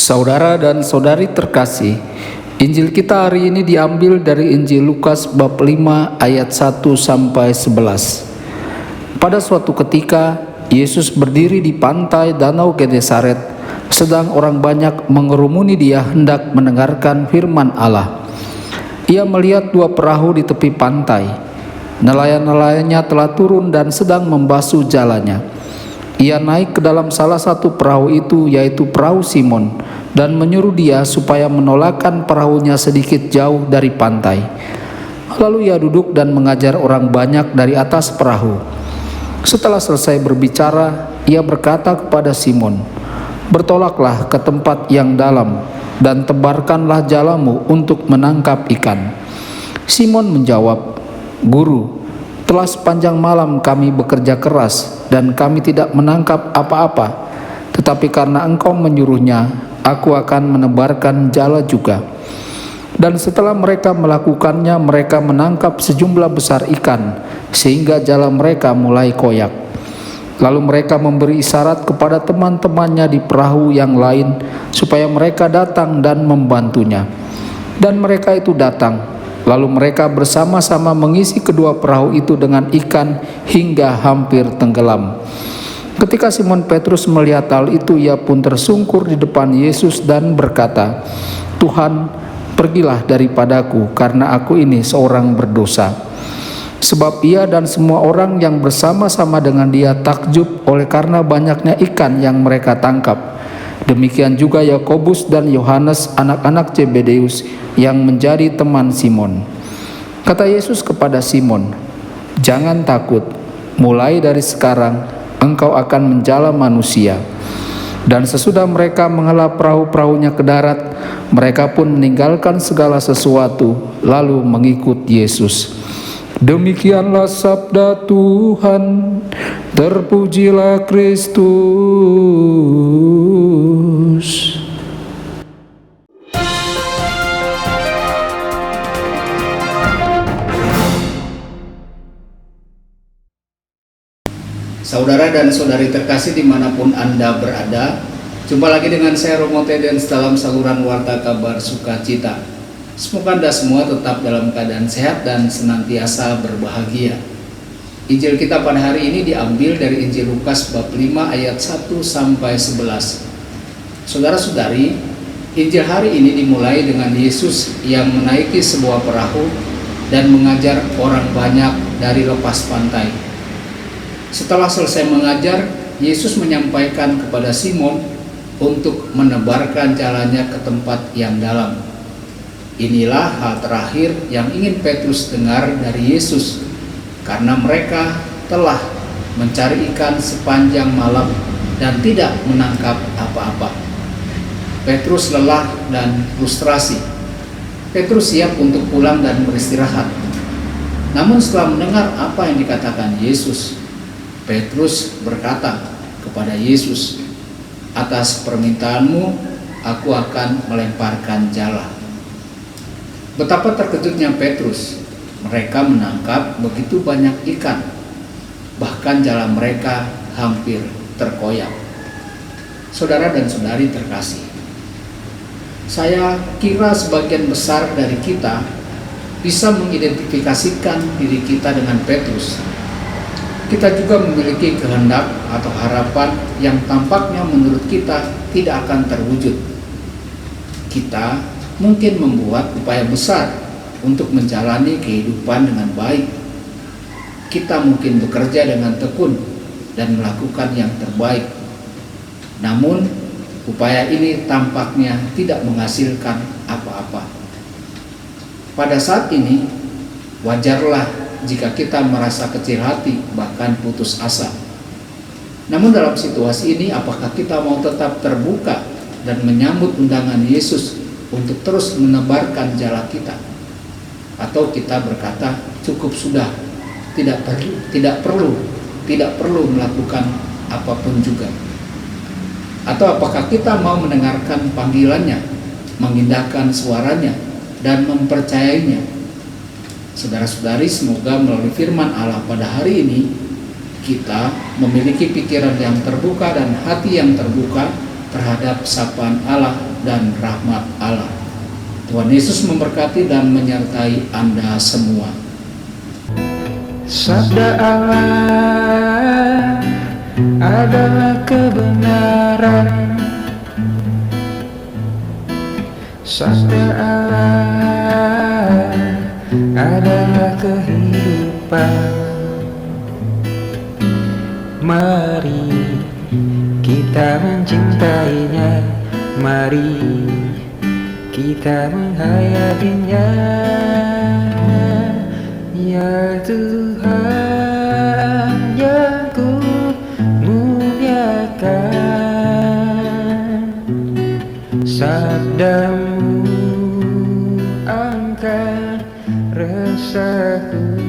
Saudara dan saudari terkasih, Injil kita hari ini diambil dari Injil Lukas bab 5 ayat 1 sampai 11. Pada suatu ketika, Yesus berdiri di pantai Danau Genesaret, sedang orang banyak mengerumuni dia hendak mendengarkan firman Allah. Ia melihat dua perahu di tepi pantai. Nelayan-nelayannya telah turun dan sedang membasuh jalannya. Ia naik ke dalam salah satu perahu itu, yaitu perahu Simon, dan menyuruh dia supaya menolakkan perahunya sedikit jauh dari pantai. Lalu ia duduk dan mengajar orang banyak dari atas perahu. Setelah selesai berbicara, ia berkata kepada Simon, "Bertolaklah ke tempat yang dalam dan tebarkanlah jalamu untuk menangkap ikan." Simon menjawab, "Guru, telah sepanjang malam kami bekerja keras dan kami tidak menangkap apa-apa. Tetapi karena engkau menyuruhnya, aku akan menebarkan jala juga." Dan setelah mereka melakukannya, mereka menangkap sejumlah besar ikan, sehingga jala mereka mulai koyak. Lalu mereka memberi isyarat kepada teman-temannya di perahu yang lain, supaya mereka datang dan membantunya. Dan mereka itu datang. Lalu mereka bersama-sama mengisi kedua perahu itu dengan ikan hingga hampir tenggelam. Ketika Simon Petrus melihat hal itu, ia pun tersungkur di depan Yesus dan berkata, "Tuhan, pergilah daripadaku, karena aku ini seorang berdosa." Sebab ia dan semua orang yang bersama-sama dengan dia takjub oleh karena banyaknya ikan yang mereka tangkap. Demikian juga Yakobus dan Yohanes, anak-anak Zebedeus, yang menjadi teman Simon. Kata Yesus kepada Simon, "Jangan takut, mulai dari sekarang engkau akan menjala manusia." Dan sesudah mereka menghela perahu-perahunya ke darat, mereka pun meninggalkan segala sesuatu, lalu mengikut Yesus. Demikianlah sabda Tuhan, terpujilah Kristus. Saudara dan saudari terkasih dimanapun Anda berada, jumpa lagi dengan saya Romo Tedens dalam saluran Warta Kabar Sukacita. Semoga Anda semua tetap dalam keadaan sehat dan senantiasa berbahagia. Injil kita pada hari ini diambil dari Injil Lukas bab 5 ayat 1 sampai 11. Saudara-saudari, Injil hari ini dimulai dengan Yesus yang menaiki sebuah perahu dan mengajar orang banyak dari lepas pantai. Setelah selesai mengajar, Yesus menyampaikan kepada Simon untuk menebarkan jalannya ke tempat yang dalam. Inilah hal terakhir yang ingin Petrus dengar dari Yesus, karena mereka telah mencari ikan sepanjang malam dan tidak menangkap apa-apa. Petrus lelah dan frustrasi. Petrus siap untuk pulang dan beristirahat. Namun setelah mendengar apa yang dikatakan Yesus, Petrus berkata kepada Yesus, "Atas permintaanmu, aku akan melemparkan jala." Betapa terkejutnya Petrus. Mereka menangkap begitu banyak ikan, bahkan jala mereka hampir terkoyak. Saudara dan saudari terkasih, saya kira sebagian besar dari kita bisa mengidentifikasikan diri kita dengan Petrus. Kita juga memiliki kehendak atau harapan yang tampaknya menurut kita tidak akan terwujud. Kita mungkin membuat upaya besar untuk menjalani kehidupan dengan baik. Kita mungkin bekerja dengan tekun dan melakukan yang terbaik. Namun, upaya ini tampaknya tidak menghasilkan apa-apa. Pada saat ini, wajarlah jika kita merasa kecil hati, bahkan putus asa. Namun dalam situasi ini, apakah kita mau tetap terbuka dan menyambut undangan Yesus untuk terus menebarkan jala kita? Atau kita berkata, cukup sudah, tidak perlu melakukan apapun juga? Atau apakah kita mau mendengarkan panggilannya, mengindahkan suaranya, dan mempercayainya? Saudara-saudari, semoga melalui firman Allah pada hari ini, kita memiliki pikiran yang terbuka dan hati yang terbuka terhadap sapaan Allah dan rahmat Allah. Tuhan Yesus memberkati dan menyertai Anda semua. Sabda Allah adalah kebenaran. Sabda Allah adalah kehidupan. Mari kita mencintainya, mari kita menghayatinya. Ya Tuhan yang ku muliakan, sabdamu angkat resahku.